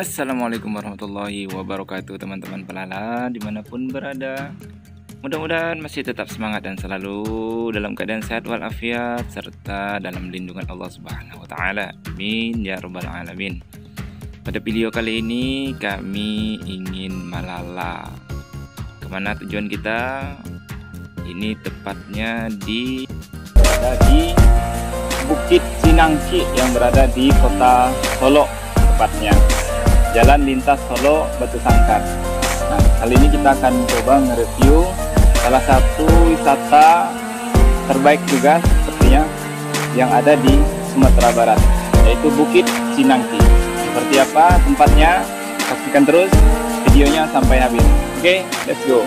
Assalamualaikum warahmatullahi wabarakatuh, teman-teman pelala dimanapun berada. Mudah-mudahan masih tetap semangat dan selalu dalam keadaan sehat walafiat serta dalam lindungan Allah Subhanahu wa taala. Amin ya rabbal alamin. Pada video kali ini kami ingin melala. Kemana tujuan kita? Ini tepatnya berada di Bukit Cinangki yang berada di kota Solo, tepatnya Jalan Lintas Solo Batu Sangkar. Nah, kali ini kita akan coba nge-review salah satu wisata terbaik juga sepertinya yang ada di Sumatera Barat, yaitu Bukit Cinangki. Seperti apa tempatnya? Saksikan terus videonya sampai habis. Oke, let's go.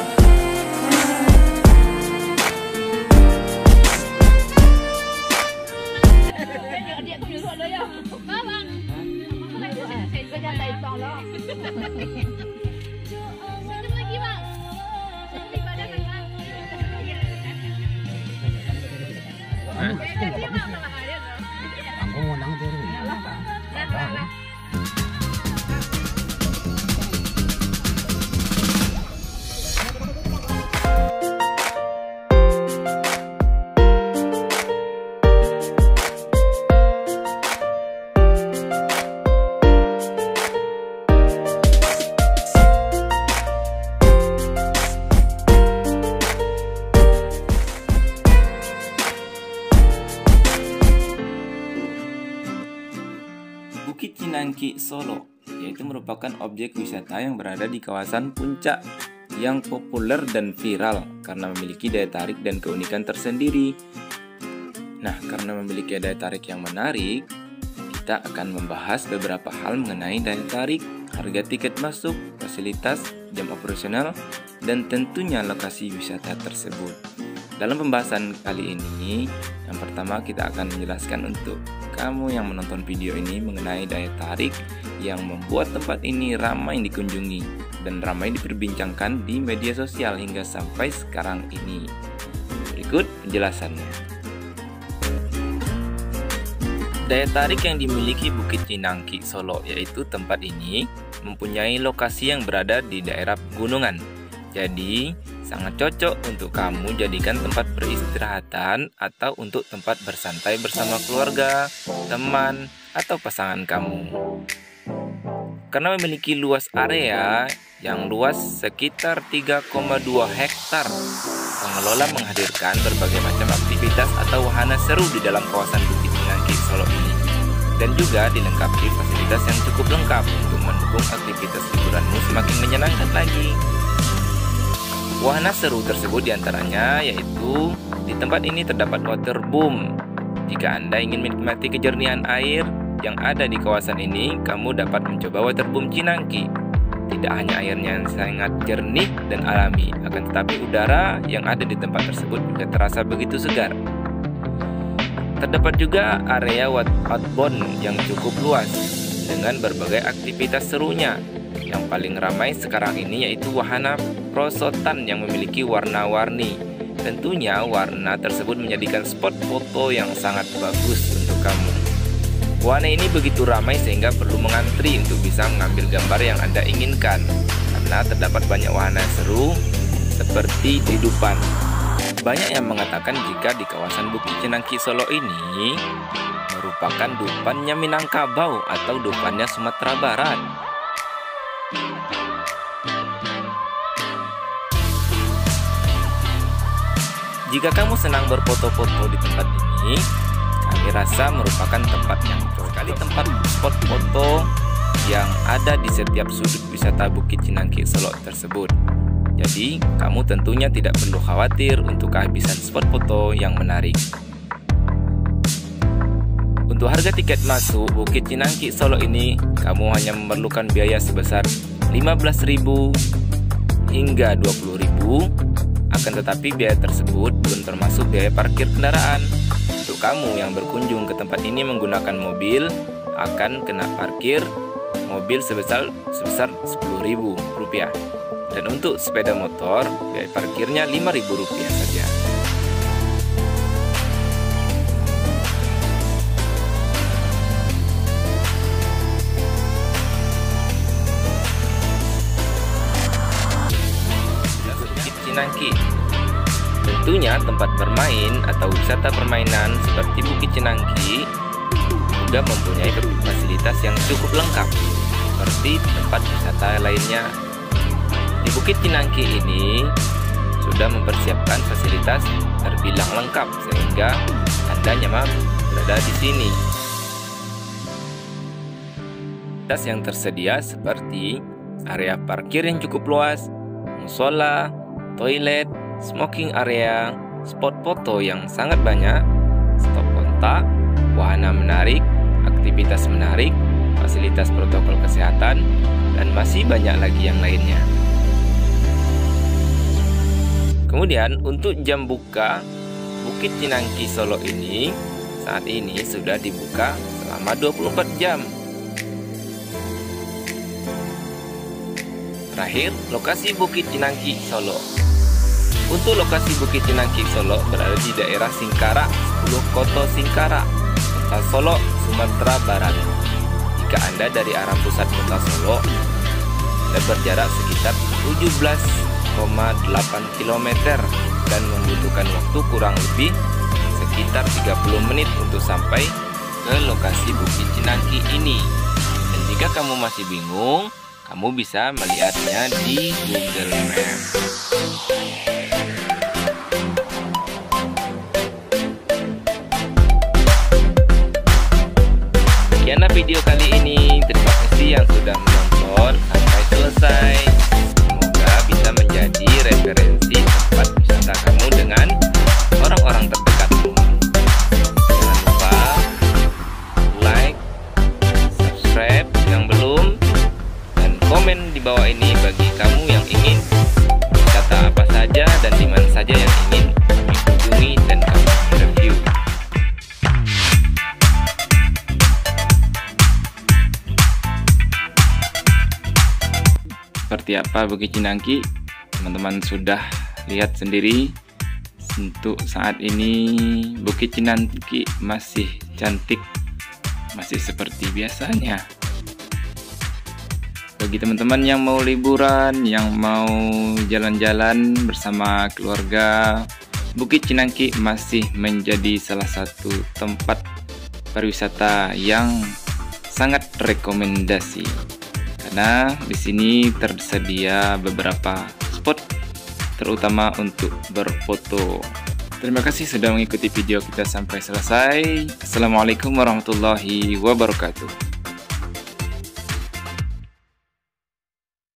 Bukit Cinangki Solo, yaitu merupakan objek wisata yang berada di kawasan puncak yang populer dan viral karena memiliki daya tarik dan keunikan tersendiri. Nah, karena memiliki daya tarik yang menarik, kita akan membahas beberapa hal mengenai daya tarik, harga tiket masuk, fasilitas, jam operasional, dan tentunya lokasi wisata tersebut. Dalam pembahasan kali ini, yang pertama kita akan menjelaskan untuk kamu yang menonton video ini mengenai daya tarik yang membuat tempat ini ramai dikunjungi dan ramai diperbincangkan di media sosial hingga sampai sekarang ini. Berikut penjelasannya. Daya tarik yang dimiliki Bukit Cinangki Solo, yaitu tempat ini mempunyai lokasi yang berada di daerah pegunungan. Jadi, sangat cocok untuk kamu jadikan tempat peristirahatan atau untuk tempat bersantai bersama keluarga, teman, atau pasangan kamu. Karena memiliki luas area yang luas sekitar 3,2 hektar, pengelola menghadirkan berbagai macam aktivitas atau wahana seru di dalam kawasan Bukit Cinangki Solo ini. Dan juga dilengkapi fasilitas yang cukup lengkap untuk mendukung aktivitas liburanmu semakin menyenangkan lagi. Wahana seru tersebut diantaranya yaitu di tempat ini terdapat waterboom. Jika Anda ingin menikmati kejernihan air yang ada di kawasan ini, kamu dapat mencoba waterboom Cinangki. Tidak hanya airnya yang sangat jernih dan alami, akan tetapi udara yang ada di tempat tersebut juga terasa begitu segar. Terdapat juga area outbound yang cukup luas dengan berbagai aktivitas serunya. Yang paling ramai sekarang ini yaitu wahana prosotan yang memiliki warna-warni. Tentunya warna tersebut menjadikan spot foto yang sangat bagus untuk kamu. Wahana ini begitu ramai sehingga perlu mengantri untuk bisa mengambil gambar yang Anda inginkan, karena terdapat banyak wahana seru seperti di Dupan. Banyak yang mengatakan jika di kawasan Bukit Cinangki Solo ini merupakan Dupannya Minangkabau atau Dupannya Sumatera Barat. Jika kamu senang berfoto-foto di tempat ini, kami rasa merupakan tempat yang sekali tempat spot foto yang ada di setiap sudut wisata Bukit Cinangki Solo tersebut. Jadi, kamu tentunya tidak perlu khawatir untuk kehabisan spot foto yang menarik. Untuk harga tiket masuk Bukit Cinangki Solo ini, kamu hanya memerlukan biaya sebesar 15.000 hingga 20.000. Akan tetapi biaya tersebut belum termasuk biaya parkir kendaraan. Untuk kamu yang berkunjung ke tempat ini menggunakan mobil, akan kena parkir mobil sebesar 10.000 rupiah. Dan untuk sepeda motor, biaya parkirnya 5.000 rupiah saja. Cinangki. Tentunya tempat bermain atau wisata permainan seperti Bukit Cinangki juga mempunyai fasilitas yang cukup lengkap seperti tempat wisata lainnya. Di Bukit Cinangki ini sudah mempersiapkan fasilitas terbilang lengkap sehingga Anda nyaman berada di sini. Fasilitas yang tersedia seperti area parkir yang cukup luas, musola, toilet, smoking area, spot foto yang sangat banyak, stop kontak, wahana menarik, aktivitas menarik, fasilitas protokol kesehatan, dan masih banyak lagi yang lainnya. Kemudian untuk jam buka Bukit Cinangki Solo ini saat ini sudah dibuka selama 24 jam. Terakhir, lokasi Bukit Cinangki Solo. Untuk lokasi Bukit Cinangki Solo berada di daerah Singkara, 10 Koto Singkara, Kota Solo, Sumatera Barat. Jika Anda dari arah pusat Kota Solo, Anda berjarak sekitar 17,8 km dan membutuhkan waktu kurang lebih sekitar 30 menit untuk sampai ke lokasi Bukit Cinangki ini. Dan jika kamu masih bingung, kamu bisa melihatnya di Google Maps. Sekianlah video kali ini. Terima kasih yang sudah menonton sampai selesai. Semoga bisa menjadi referensi tempat wisata kamu dengan orang-orang terdekatmu. Jangan lupa like, subscribe yang belum, dan komen di bawah ini bagi kamu yang ingin wisata apa saja dan di mana saja yang ingin kami kunjungi dan kami review. Seperti apa Bukit Cinangki? Teman-teman sudah lihat sendiri. Untuk saat ini Bukit Cinangki masih cantik, masih seperti biasanya. Bagi teman-teman yang mau liburan, yang mau jalan-jalan bersama keluarga, Bukit Cinangki masih menjadi salah satu tempat pariwisata yang sangat rekomendasi. Karena di sini tersedia beberapa spot terutama untuk berfoto. Terima kasih sudah mengikuti video kita sampai selesai. Assalamualaikum warahmatullahi wabarakatuh.